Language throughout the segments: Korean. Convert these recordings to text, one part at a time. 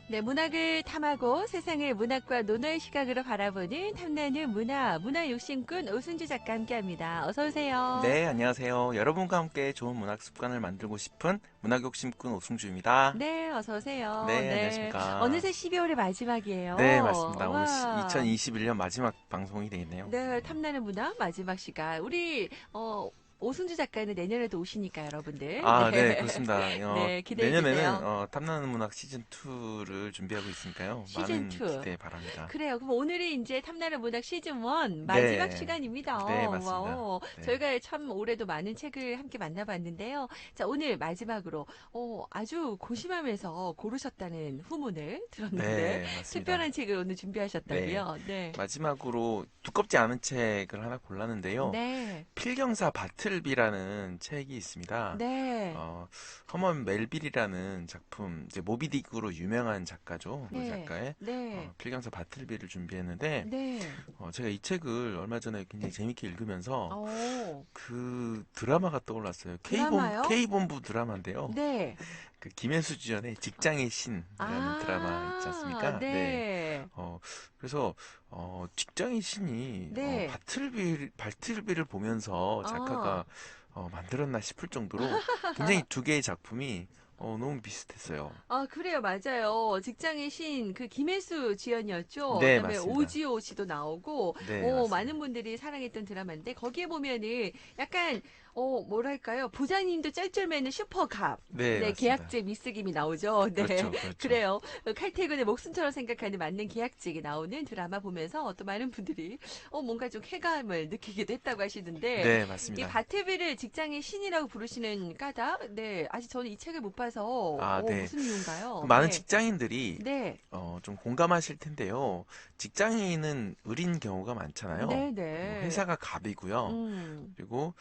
네, 문학을 탐하고 세상을 문학과 논어의 시각으로 바라보는 탐나는 문화 욕심꾼 오순주 작가 함께합니다. 어서 오세요. 네, 안녕하세요. 여러분과 함께 좋은 문학 습관을 만들고 싶은 문학 욕심꾼 오승주입니다. 네, 어서 오세요. 네, 네, 안녕하십니까. 어느새 12월의 네, 마지막이에요. 맞습니다. 오늘 와, 2021년 마지막 방송이 되겠네요. 네, 탐나는 문학 마지막 시간. 우리 오순주 작가는 내년에도 오시니까 여러분들. 아, 네, 네, 그렇습니다. 네, 기대해 내년에는 주세요. 탐나는 문학 시즌2를 준비하고 있으니까요. 시즌 많은 2. 기대 바랍니다. 그래요. 그럼 오늘이 이제 탐나는 문학 시즌 1 마지막 네, 시간입니다. 네, 맞습니다. 네. 저희가 참 올해도 많은 책을 함께 만나봤는데요. 자, 오늘 마지막으로 아주 고심하면서 고르셨다는 후문을 들었는데 네, 맞습니다. 특별한 책을 오늘 네, 준비하셨다고요? 네. 마지막으로 두껍지 않은 책을 하나 골랐는데요. 네. 필경사 바틀비라는 책이 있습니다. 네. 허먼 멜빌이라는 작품, 이제 모비딕으로 유명한 작가죠. 노 네. 작가의 네. 필경사 바틀비를 준비했는데, 네. 제가 이 책을 얼마 전에 굉장히 재밌게 읽으면서 어, 그 드라마가 떠올랐어요. 드라마요? K본부 드라마인데요. 네. 그 김혜수 주연의 직장의 신이라는 드라마 있지 아, 않습니까? 네. 네. 그래서 직장의 신이 네. 바틀비를 보면서 아. 작가가 만들었나 싶을 정도로 굉장히 두 개의 작품이 너무 비슷했어요. 아, 그래요. 맞아요. 직장의 신, 그 김혜수 지연이었죠. 네, 그다음에 맞습니다. 오지오 씨도 나오고, 네, 맞습니다. 많은 분들이 사랑했던 드라마인데, 거기에 보면은 약간, 뭐랄까요. 부장님도 짤짤매는 슈퍼갑. 네, 네, 맞습니다. 계약직 미스김이 나오죠. 네, 그렇죠, 그렇죠. 그래요. 칼퇴근의 목숨처럼 생각하는 맞는 계약직이 나오는 드라마 보면서 또 많은 분들이, 뭔가 좀 쾌감을 느끼기도 했다고 하시는데, 네, 이 맞습니다. 바테비를 직장의 신이라고 부르시는 까닭? 네, 아직 저는 이 책을 못 봐서, 아, 네. 무슨 이유인가요? 많은 네, 직장인들이 네, 좀 공감하실 텐데요. 직장인은 을인 경우가 많잖아요. 네, 네. 회사가 갑이고요. 음, 그리고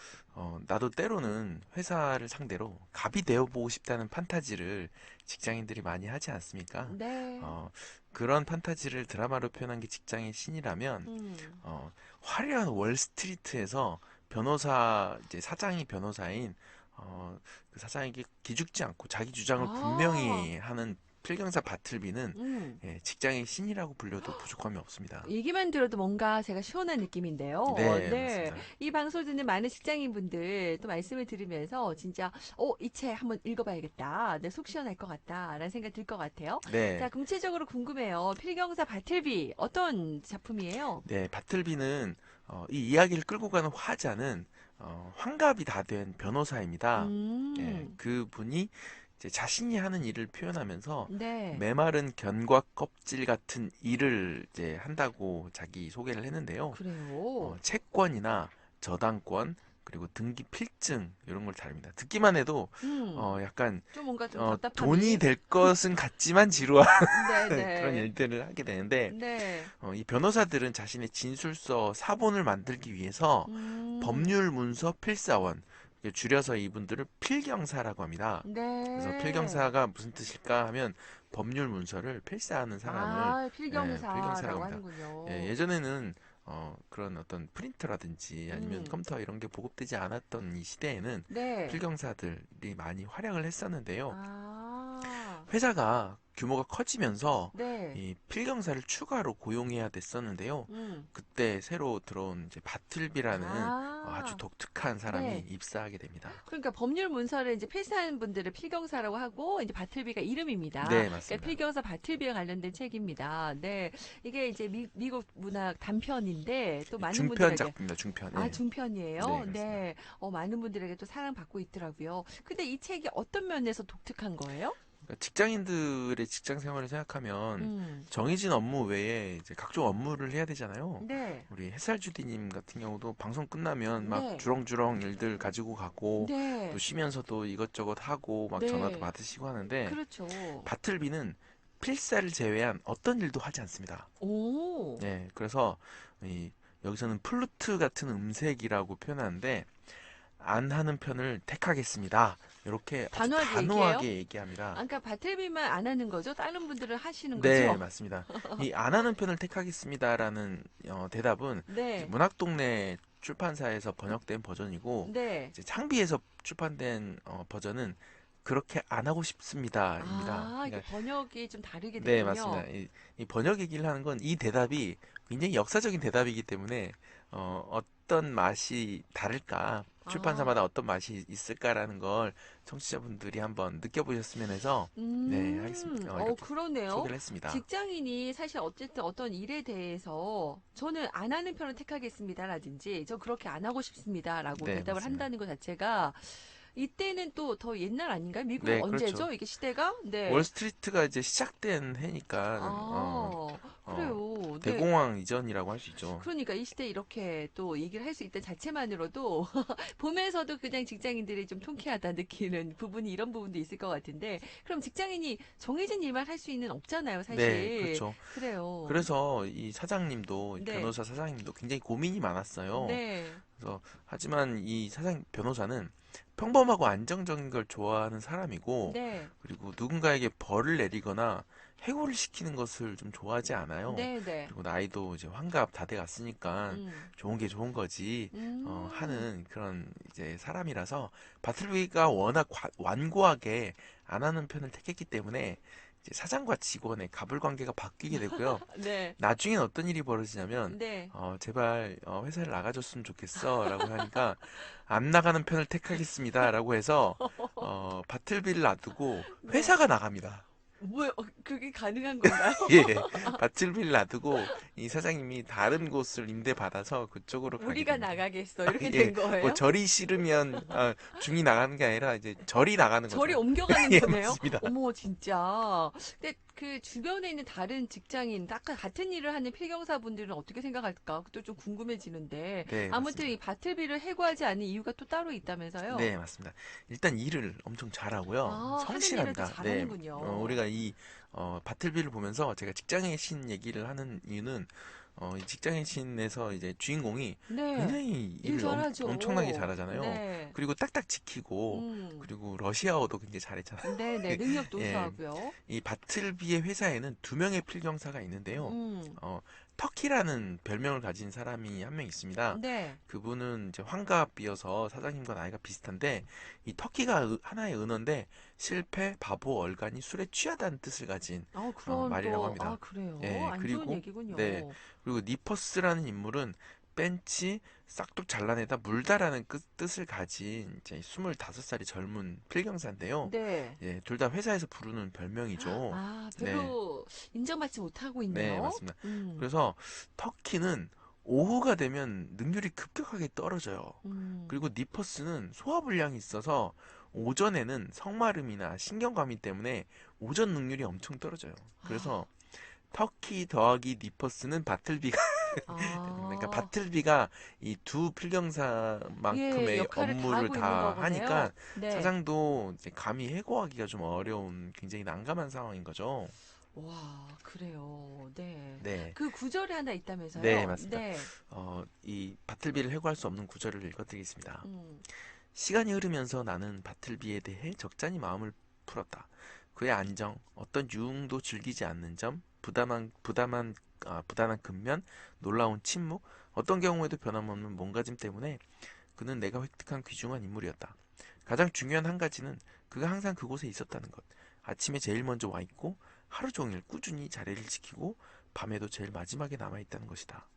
나도 때로는 회사를 상대로 갑이 되어보고 싶다는 판타지를 직장인들이 많이 하지 않습니까? 네, 어, 그런 판타지를 드라마로 표현한 게 직장의 신이라면 음. 화려한 월스트리트에서 변호사 이제 사장이 변호사인 그 사장에게 기죽지 않고 자기 주장을 아, 분명히 하는 필경사 바틀비는 음. 직장의 신이라고 불려도 부족함이 없습니다. 얘기만 들어도 뭔가 제가 시원한 느낌인데요. 네, 네. 맞습니다. 이 방송 듣는 많은 직장인분들 또 말씀을 들으면서 진짜, 이 책 한번 읽어봐야겠다. 내 속 시원할 것 같다. 라는 생각 들 것 같아요. 자, 네, 구체적으로 궁금해요. 필경사 바틀비. 어떤 작품이에요? 네, 바틀비는 이 이야기를 끌고 가는 화자는 환갑이 다 된 변호사입니다. 예, 음, 그분이 이제 자신이 하는 일을 표현하면서 네. 메마른 견과 껍질 같은 일을 이제 한다고 자기 소개를 했는데요. 그래요. 채권이나 저당권 그리고 등기 필증 이런 걸 다룹니다. 듣기만 해도 약간 좀 뭔가 좀 돈이 답답함이. 될 것은 같지만 지루한 그런 네네. 일들을 하게 되는데 네. 이 변호사들은 자신의 진술서 사본을 만들기 위해서 음, 법률 문서 필사원, 줄여서 이분들을 필경사라고 합니다. 그래서 네. 필경사가 무슨 뜻일까 하면 법률 문서를 필사하는 사람을 아, 필경사라고 필경사라고 합니다. 하는군요. 예전에는 그런 어떤 프린터라든지 아니면 음, 컴퓨터 이런 게 보급되지 않았던 이 시대에는 네. 필경사들이 많이 활약을 했었는데요. 아, 회사가 규모가 커지면서 네. 이 필경사를 추가로 고용해야 됐었는데요. 음, 그때 새로 들어온 이제 바틀비라는 아주 아, 독특한 사람이 네. 입사하게 됩니다. 그러니까 법률 문서를 이제 필사하는 분들을 필경사라고 하고 이제 바틀비가 이름입니다. 네, 그러니까 맞습니다. 필경사 바틀비와 관련된 책입니다. 네. 이게 이제 미국 문학 단편인데 또 많은 중편 분들에게 작품입니다. 중편. 아, 네, 네, 중편이에요? 그렇습니다. 네. 많은 분들에게 또 사랑받고 있더라고요. 근데 이 책이 어떤 면에서 독특한 거예요? 그러니까 직장인들의 직장 생활을 생각하면 음, 정해진 업무 외에 이제 각종 업무를 해야 되잖아요. 네. 우리 햇살 주디님 같은 경우도 방송 끝나면 막 네. 주렁주렁 일들 가지고 가고 또 네. 쉬면서도 이것저것 하고 막 전화도 네. 받으시고 하는데 그렇죠. 바틀비는 필사를 제외한 어떤 일도 하지 않습니다. 오. 네, 그래서 이 여기서는 플루트 같은 음색이라고 표현하는데 안 하는 편을 택하겠습니다. 이렇게 아주 단호하게 얘기해요? 단호하게 얘기합니다. 아, 그러니까 바틀비만 안 하는 거죠? 다른 분들은 하시는 네, 거죠? 맞습니다. 이 안 하는 편을 택하겠습니다라는 대답은 이제 네. 문학동네 출판사에서 번역된 버전이고 네. 이제 창비에서 출판된 버전은 그렇게 안 하고 싶습니다입니다. 아, 이게 그러니까 번역이 좀 다르게 네, 맞습니다. 됐군요. 이 번역 얘기를 하는 건 이 대답이 굉장히 역사적인 대답이기 때문에 어떤 맛이 다를까, 아, 출판사마다 어떤 맛이 있을까라는 걸 청취자분들이 한번 느껴보셨으면 해서 네, 하겠습니다. 이렇게 그러네요. 소개를 했습니다. 직장인이 사실 어쨌든 어떤 일에 대해서 저는 안 하는 편을 택하겠습니다라든지 저 그렇게 안 하고 싶습니다라고 네, 대답을 맞습니다. 한다는 것 자체가 이때는 또 더 옛날 아닌가요? 미국 네, 그렇죠. 언제죠? 이게 시대가? 네. 월스트리트가 이제 시작된 해니까 아, 어, 그래요. 네. 대공황 이전이라고 할 수 있죠. 그러니까 이 시대에 이렇게 또 얘기를 할 수 있다는 자체만으로도 보면서도 그냥 직장인들이 좀 통쾌하다 느끼는 부분이 이런 부분도 있을 것 같은데 그럼 직장인이 정해진 일만 할 수 있는 없잖아요, 네, 사실. 그렇죠. 그래요. 그래서 이 사장님도, 네. 변호사 사장님도 굉장히 고민이 많았어요. 네. 그래서 하지만 이 변호사는 평범하고 안정적인 걸 좋아하는 사람이고, 네. 그리고 누군가에게 벌을 내리거나 해고를 시키는 것을 좀 좋아하지 않아요. 네, 네. 그리고 나이도 이제 환갑 다 돼 갔으니까 음. 좋은 게 좋은 거지 음. 하는 그런 이제 사람이라서 바틀비가 워낙 완고하게 안 하는 편을 택했기 때문에 이제 사장과 직원의 갑을 관계가 바뀌게 되고요. 네. 나중엔 어떤 일이 벌어지냐면 네. 제발 회사를 나가줬으면 좋겠어라고 하니까 안 나가는 편을 택하겠습니다라고 해서 바틀비를 놔두고 네. 회사가 나갑니다. 뭐 그게 가능한 건가요? 예, 바틀비를 놔두고 이 사장님이 다른 곳을 임대받아서 그쪽으로 가게 우리가 됩니다. 나가겠어. 이렇게 예, 된 뭐 거예요? 절이 싫으면 중이 나가는 게 아니라 이제 절이 나가는 저리 거죠. 옮겨가는 예, 거네요? 맞습니다. 어머, 진짜. 근데 그 주변에 있는 다른 직장인, 아까 같은 일을 하는 필경사 분들은 어떻게 생각할까? 그것도 좀 궁금해지는데. 네, 아무튼 맞습니다. 이 바틀비를 해고하지 않은 이유가 또 따로 있다면서요? 네, 맞습니다. 일단 일을 엄청 잘하고요. 아, 하는 일을 또 성실합니다. 네, 잘하는군요. 우리가 이 바틀비를 보면서 제가 직장의 신 얘기를 하는 이유는 이 직장의 신에서 이제 주인공이 네. 굉장히 일 일을 엄청나게 잘하죠. 잘하잖아요. 네. 그리고 딱딱 지키고 음. 그리고 러시아어도 굉장히 잘했잖아요. 네네. 능력도 예, 우수하고요. 이 바틀비의 회사에는 두 명의 필경사가 있는데요. 음. 어, 터키라는 별명을 가진 사람이 한 명 있습니다. 네. 그분은 이제 환갑이어서 사장님과 나이가 비슷한데 이 터키가 하나의 은어인데 실패, 바보, 얼간이 술에 취하다는 뜻을 가진 그런 말이라고 또, 합니다. 그래요? 예, 안 좋은 그리고 네, 얘기군요. 그리고 니퍼스라는 인물은 벤치 싹둑 잘라내다 물다라는 뜻을 가진 이제 25살이 젊은 필경사인데요. 네. 예, 둘 다 회사에서 부르는 별명이죠. 아, 네, 별로 인정받지 못하고 네, 있네요. 맞습니다. 음. 그래서 터키는 오후가 되면 능률이 급격하게 떨어져요. 음. 그리고 니퍼스는 소화불량이 있어서 오전에는 성마름이나 신경과민 때문에 오전 능률이 엄청 떨어져요. 아, 그래서 터키 더하기 니퍼스는 바틀비가 그러니까 아, 바틀비가 이 두 예, 필경사만큼의 역할을 다 업무를 하고 있는 다 하니까 거보네요. 네. 사장도 이제 감히 해고하기가 좀 어려운 굉장히 난감한 상황인 거죠. 와, 그래요. 네. 네, 그 구절이 하나 네, 있다면서요? 맞습니다. 네. 이 바틀비를 해고할 수 없는 구절을 읽어드리겠습니다. 음. 시간이 흐르면서 나는 바틀비에 대해 적잖이 마음을 풀었다. 그의 안정, 어떤 유흥도 즐기지 않는 점, 부단한 근면, 놀라운 침묵, 어떤 경우에도 변함없는 몸가짐 때문에 그는 내가 획득한 귀중한 인물이었다. 가장 중요한 한 가지는 그가 항상 그곳에 있었다는 것. 아침에 제일 먼저 와 있고 하루 종일 꾸준히 자리를 지키고 밤에도 제일 마지막에 남아 있다는 것이다.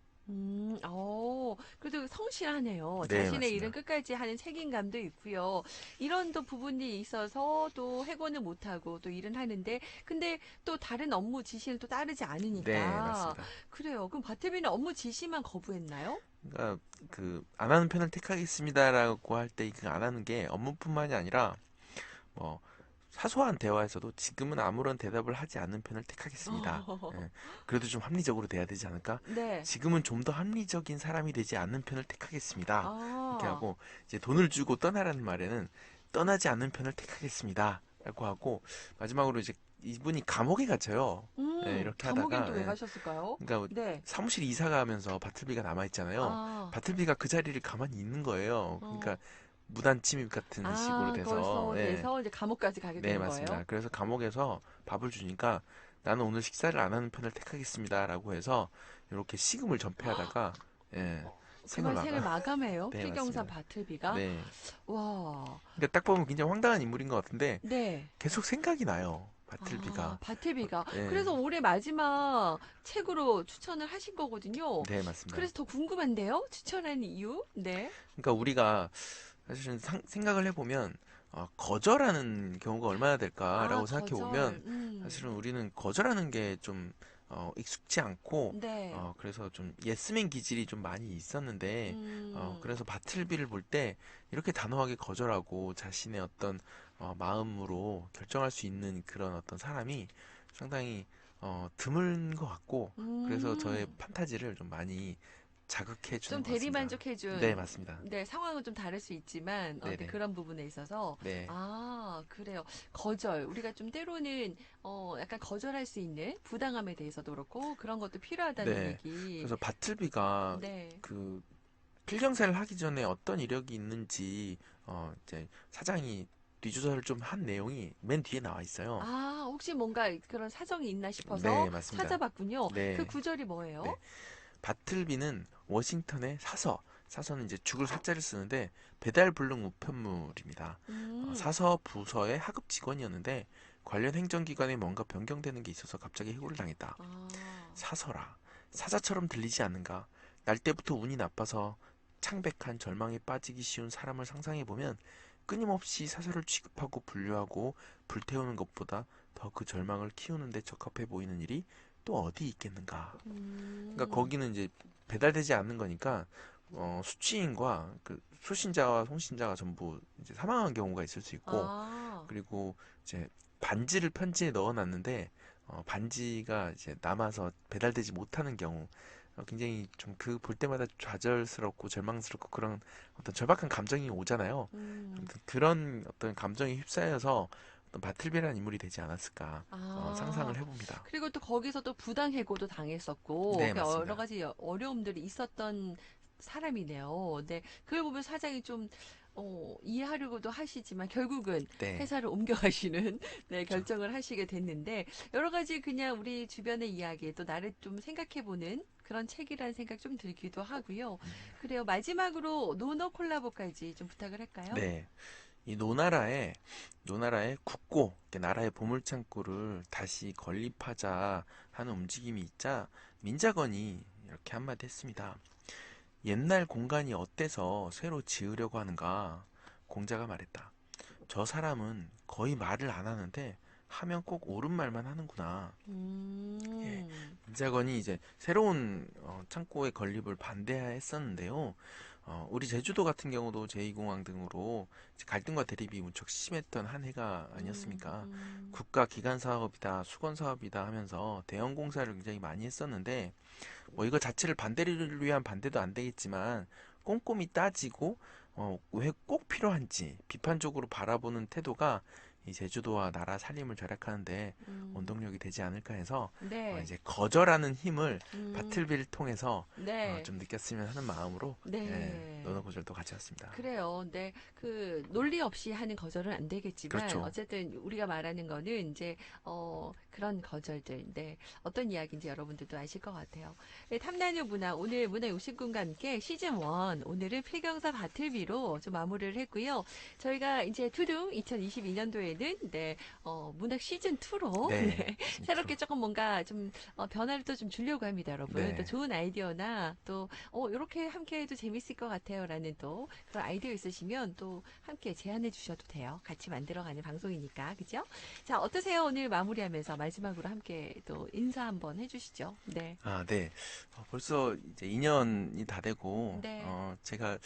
그래도 성실하네요. 네, 자신의 일은 맞습니다. 끝까지 하는 책임감도 있고요. 이런 또 부분이 있어서 또 해고는 못하고 또 일은 하는데, 근데 또 다른 업무 지시는 또 따르지 네, 않으니까. 맞습니다. 그래요. 그럼 바테비는 업무 지시만 거부했나요? 그러니까 그 안 하는 편을 택하겠습니다라고 할 때 그 안 하는 게 업무뿐만이 아니라 뭐 사소한 대화에서도 지금은 아무런 대답을 하지 않는 편을 택하겠습니다. 예, 그래도 좀 합리적으로 돼야 되지 않을까? 네. 지금은 좀 더 합리적인 사람이 되지 않는 편을 택하겠습니다. 이렇게 아, 하고 이제 돈을 주고 떠나라는 말에는 떠나지 않는 편을 택하겠습니다. 라고 하고 마지막으로 이제 이분이 감옥에 gat혀요. 예, 이렇게 감옥엔 또 하다가 왜 예, 가셨을까요? 그러니까 네. 사무실 이사 가면서 바틀비가 남아 있잖아요. 아, 바틀비가 그 자리를 가만히 있는 거예요. 그러니까 어. 무단 침입 같은 식으로 돼서 그래서 예. 돼서 이제 감옥까지 가게 네, 되는 거예요? 맞습니다. 그래서 감옥에서 밥을 주니까 나는 오늘 식사를 안 하는 편을 택하겠습니다라고 해서 이렇게 식음을 전폐하다가 예, 그만 생을 생을 마감. 마감해요. 네, 필경사 맞습니다. 바틀비가. 네. 와, 근데 딱 보면 굉장히 황당한 인물인 것 같은데 네. 계속 생각이 나요. 아, 바틀비가. 바틀비가. 네, 그래서 올해 마지막 책으로 추천을 하신 거거든요. 네, 맞습니다. 그래서 더 궁금한데요? 추천한 이유? 네. 그러니까 우리가 사실은 생각을 해보면 거절하는 경우가 얼마나 아, 될까라고 생각해 보면 거절. 사실은 우리는 거절하는 게 좀 익숙치 않고 네. 그래서 좀 예스맨 기질이 좀 많이 있었는데 음, 그래서 바틀비를 볼 때 이렇게 단호하게 거절하고 자신의 어떤 마음으로 결정할 수 있는 그런 어떤 사람이 상당히 드문 것 같고 그래서 저의 음. 판타지를 좀 많이 자극해 주는 좀 것 같습니다. 네, 대리만족해준, 맞습니다. 네, 상황은 좀 다를 수 있지만, 네, 네네. 그런 부분에 있어서, 네. 아, 그래요. 거절. 우리가 좀 때로는, 약간 거절할 수 있는 부당함에 대해서도 그렇고, 그런 것도 필요하다는 네. 얘기. 그래서 바틀비가 네. 그 필경사를 하기 전에 어떤 이력이 있는지 이제 사장이 뒤조사를 좀 한 내용이 맨 뒤에 나와 있어요. 아, 혹시 뭔가 그런 사정이 있나 싶어서 네, 맞습니다. 찾아봤군요. 그 네. 구절이 뭐예요? 네. 바틀비는 워싱턴의 사서는 이제 죽을 사자를 쓰는데 배달 불능 우편물입니다. 음, 사서 부서의 하급 직원이었는데 관련 행정기관에 뭔가 변경되는 게 있어서 갑자기 해고를 당했다. 아, 사서라. 사자처럼 들리지 않는가? 날 때부터 운이 나빠서 창백한 절망에 빠지기 쉬운 사람을 상상해보면 끊임없이 사서를 취급하고 분류하고 불태우는 것보다 더 그 절망을 키우는데 적합해 보이는 일이 또 어디 있겠는가? 그러니까 음, 거기는 이제 배달되지 않는 거니까 수취인과 그 수신자와 송신자가 전부 이제 사망한 경우가 있을 수 있고 아, 그리고 이제 반지를 편지에 넣어놨는데 반지가 이제 남아서 배달되지 못하는 경우 굉장히 좀 그 볼 때마다 좌절스럽고 절망스럽고 그런 어떤 절박한 감정이 오잖아요. 음, 아무튼 그런 어떤 감정에 휩싸여서 어떤 바틀비라는 인물이 되지 않았을까 상상을 아. 해봅니다. 그리고 또 거기서 또 부당해고도 당했었고, 네, 그 여러 맞습니다. 가지 어려움들이 있었던 사람이네요. 네. 그걸 보면 사장이 좀, 이해하려고도 하시지만 결국은 네, 회사를 옮겨가시는, 네, 그렇죠. 결정을 하시게 됐는데, 여러 가지 그냥 우리 주변의 이야기, 또 나를 좀 생각해보는 그런 책이라는 생각 좀 들기도 하고요. 그래요. 마지막으로 노너 콜라보까지 좀 부탁을 할까요? 네. 이 노나라의 굳고 이렇게 나라의 보물창고를 다시 건립하자 하는 움직임이 있자 민자건이 이렇게 한마디 했습니다. 옛날 공간이 어때서 새로 지으려고 하는가? 공자가 말했다. 저 사람은 거의 말을 안 하는데 하면 꼭 옳은 말만 하는구나. 예, 음, 민자건이 이제 새로운 창고의 건립을 반대했었는데요. 우리 제주도 같은 경우도 제2공항 등으로 이제 갈등과 대립이 무척 심했던 한 해가 아니었습니까? 음. 국가 기관 사업이다, 수건 사업이다 하면서 대형 공사를 굉장히 많이 했었는데 뭐 이거 자체를 반대를 위한 반대도 안 되겠지만 꼼꼼히 따지고 왜 꼭 필요한지 비판적으로 바라보는 태도가 이 제주도와 나라 살림을 절약하는데 음, 원동력이 되지 않을까 해서 네. 이제 거절하는 힘을 음, 바틀비를 통해서 네. 좀 느꼈으면 하는 마음으로 예, 네. 너너 고절도 같이 왔습니다. 그래요. 네. 그, 논리 없이 하는 거절은 안 되겠지만, 그렇죠. 어쨌든 우리가 말하는 거는 이제, 그런 거절들. 네. 어떤 이야기인지 여러분들도 아실 것 같아요. 네, 탐나는 문화. 오늘 문화욕심꾼과 함께 시즌 1. 오늘은 필경사 바틀비로 좀 마무리를 했고요. 저희가 이제 투둥 2022년도에는, 네, 문학 시즌 2로, 네, 네, 진짜로. 새롭게 조금 뭔가 좀, 변화를 또 좀 주려고 합니다, 여러분. 또 네, 좋은 아이디어나 또 이렇게 함께 해도 재밌을 것 같아요. 라는 또 그런 아이디어 있으시면 또 함께 제안해 주셔도 돼요. 같이 만들어가는 방송이니까. 그죠? 자, 어떠세요? 오늘 마무리하면서 마지막으로 함께 또 인사 한번 해주시죠. 네. 네. 벌써 이제 2년이 다 되고, 네. 제가,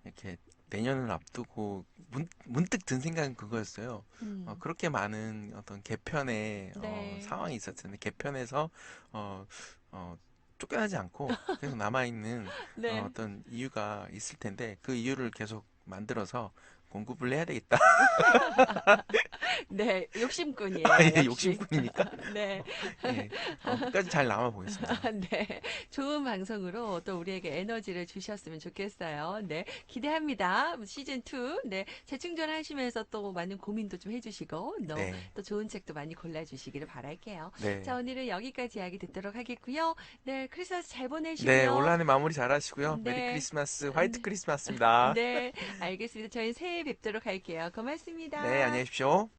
이렇게 내년을 앞두고 문득 든 생각은 그거였어요. 음. 그렇게 많은 어떤 개편의, 네. 상황이 있었을 텐데, 개편에서, 어, 어, 쫓겨나지 않고 계속 남아있는, 네. 어떤 이유가 있을 텐데, 그 이유를 계속 만들어서 네. 공부를 해야 되겠다. 네, 욕심꾼이에요, 아, 예, 역시. 욕심꾼이니까. 네. 예, 끝까지 잘 남아 보겠습니다. 네. 좋은 방송으로 또 우리에게 에너지를 주셨으면 좋겠어요. 네. 기대합니다. 시즌2. 네. 재충전하시면서 또 많은 고민도 좀 해주시고, 네, 또 좋은 책도 많이 골라주시기를 바랄게요. 자, 네, 오늘은 여기까지 이야기 듣도록 하겠고요. 네. 크리스마스 잘 네, 올 보내시고요. 한해 마무리 잘 하시고요. 메리 네. 크리스마스, 화이트 크리스마스입니다. 네. 알겠습니다. 저희 새해 뵙도록 할게요. 네, 고맙습니다. 안녕히 계십시오.